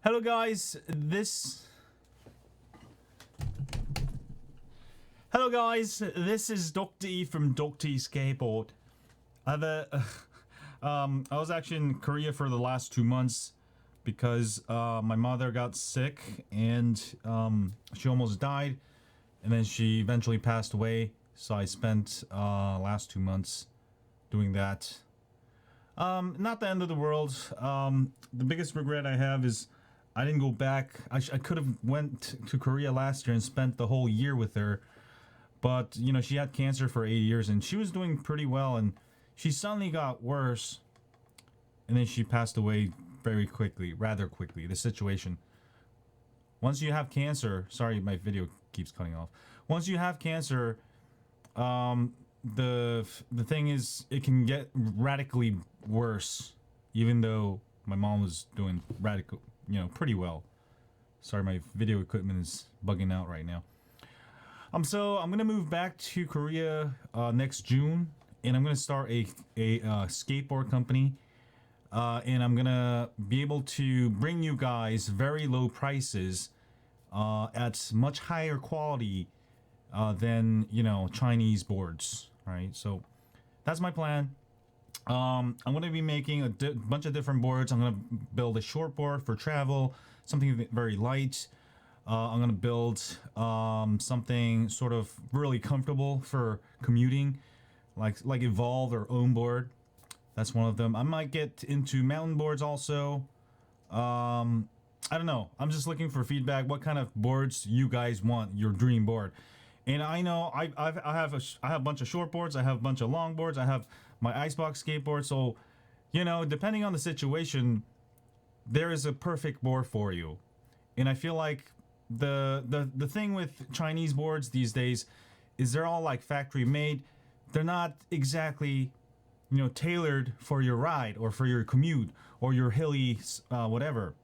Hello guys, this is Dr. E from DrESkateboard. I was actually in Korea for the last 2 months because my mother got sick and she almost died, and then she eventually passed away. So I spent last 2 months doing that. Not the end of the world. The biggest regret I have is I didn't go back. I could have went to Korea last year and spent the whole year with her, but you know, she had cancer for 8 years and she was doing pretty well, and she suddenly got worse, and then she passed away rather quickly. The situation, once you have cancer, sorry, my video keeps cutting off. Once you have cancer, the thing is, it can get radically worse, even though my mom was doing pretty well. Sorry, my video equipment is bugging out right now. So I'm gonna move back to Korea next June, and I'm gonna start a skateboard company, and I'm gonna be able to bring you guys very low prices at much higher quality than Chinese boards, right? So that's my plan. I'm going to be making a bunch of different boards. I'm going to build a short board for travel, something very light. I'm going to build something sort of really comfortable for commuting, like Evolve or Own Board. That's one of them. I might get into mountain boards also. I don't know. I'm just looking for feedback. What kind of boards you guys want, your dream board? And I know I have a bunch of short boards. I have a bunch of long boards. I have my icebox skateboard. So, depending on the situation, there is a perfect board for you. And I feel like the thing with Chinese boards these days is they're all like factory made. They're not exactly tailored for your ride or for your commute or your hilly whatever.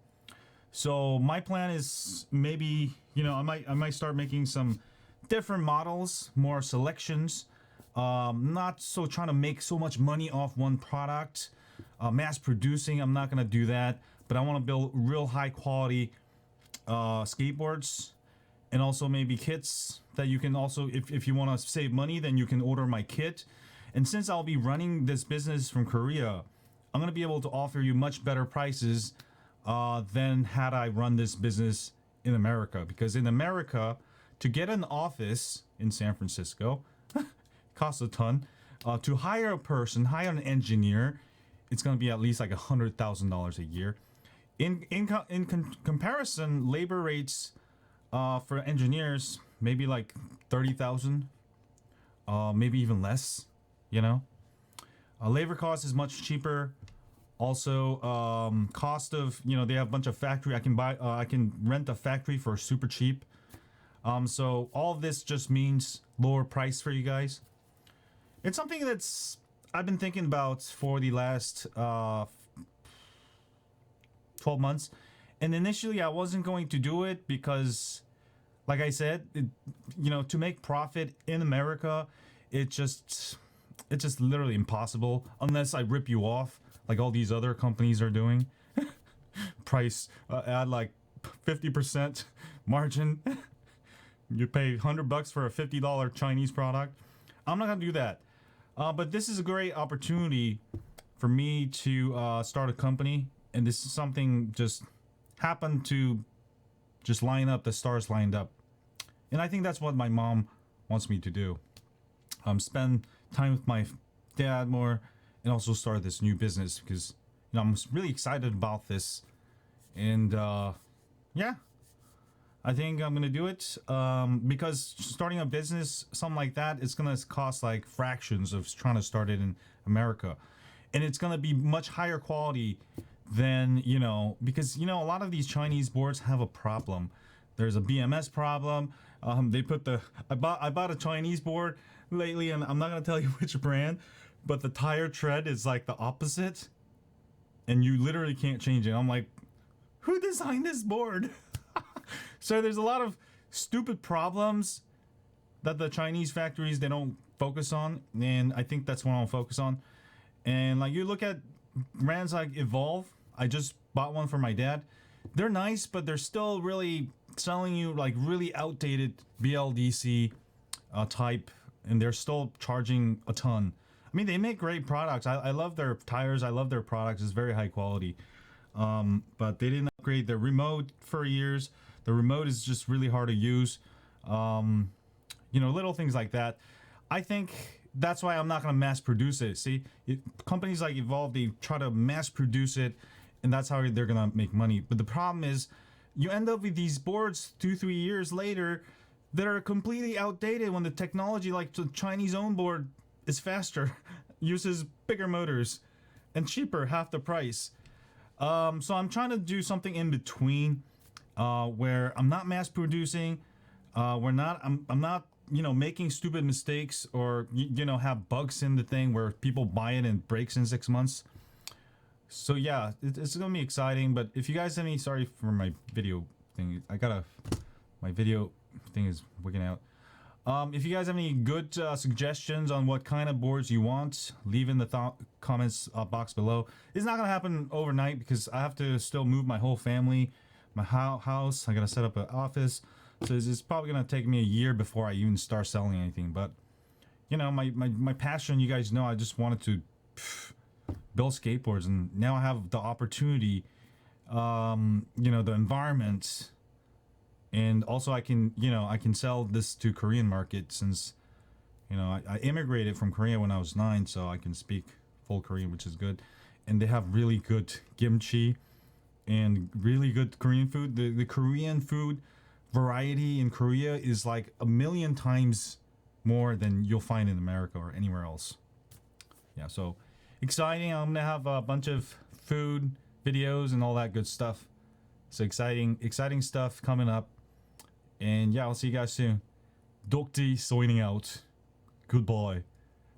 So my plan is maybe I might start making some different models, more selections. Not so trying to make so much money off one product. Mass producing, I'm not gonna do that, but I want to build real high quality skateboards, and also maybe kits that you can also, if you want to save money, then you can order my kit. And since I'll be running this business from Korea, I'm gonna be able to offer you much better prices than had I run this business in America. Because in America, to get an office in San Francisco costs a ton. To hire a person, hire an engineer, it's going to be at least like $100,000 a year. In comparison, labor rates for engineers maybe like 30,000, maybe even less. Labor cost is much cheaper. Also, cost of they have a bunch of factory. I can rent a factory for super cheap. So all of this just means lower price for you guys. It's something that's I've been thinking about for the last 12 months. And initially I wasn't going to do it because, like I said, to make profit in America, it's just literally impossible unless I rip you off like all these other companies are doing. Price add like 50% margin. You pay $100 for a $50 Chinese product. I'm not gonna do that. But this is a great opportunity for me to start a company, and this is something just happened to just line up. The stars lined up, and I think that's what my mom wants me to do. Spend time with my dad more, and also start this new business because I'm really excited about this, and yeah. I think I'm gonna do it because starting a business, something like that, it's gonna cost like fractions of trying to start it in America, and it's gonna be much higher quality than because a lot of these Chinese boards have a problem. There's a BMS problem. They put I bought a Chinese board lately, and I'm not gonna tell you which brand, but the tire tread is like the opposite, and you literally can't change it. I'm like, who designed this board? So there's a lot of stupid problems that the Chinese factories, they don't focus on, and I think that's what I'll focus on. And like you look at brands like Evolve, I just bought one for my dad. they're nice, but they're still really selling you like really outdated BLDC type, and they're still charging a ton. I mean, they make great products. I love their tires. I love their products. It's very high quality. But they didn't upgrade their remote for years. The remote is just really hard to use. You know, little things like that. I think that's why I'm not going to mass produce it. See, companies like Evolve, they try to mass produce it, and that's how they're going to make money. But the problem is, you end up with these boards 2-3 years later that are completely outdated when the technology, like the Chinese own board, is faster, uses bigger motors, and cheaper, half the price. So I'm trying to do something in between, where I'm not mass producing, I'm not, you know, making stupid mistakes or you know, have bugs in the thing where people buy it and it breaks in 6 months. So yeah, it's gonna be exciting. But if you guys have any, sorry for my video thing, my video thing is wigging out. If you guys have any good suggestions on what kind of boards you want, leave in the comments box below. It's not gonna happen overnight because I have to still move my whole family, my house. I gotta set up an office, so it's probably gonna take me a year before I even start selling anything. But you know, my passion, you guys know, I just wanted to build skateboards, and now I have the opportunity, you know, the environment. And also I can, you know, I can sell this to Korean market since, you know, I immigrated from Korea when I was 9, so I can speak full Korean, which is good. And they have really good kimchi and really good Korean food. The Korean food variety in Korea is like 1,000,000 times more than you'll find in America or anywhere else. Yeah, so exciting. I'm gonna have a bunch of food videos and all that good stuff. So exciting stuff coming up. And yeah, I'll see you guys soon. Dokti signing out. Goodbye,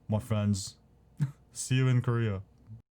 my friends. See you in Korea.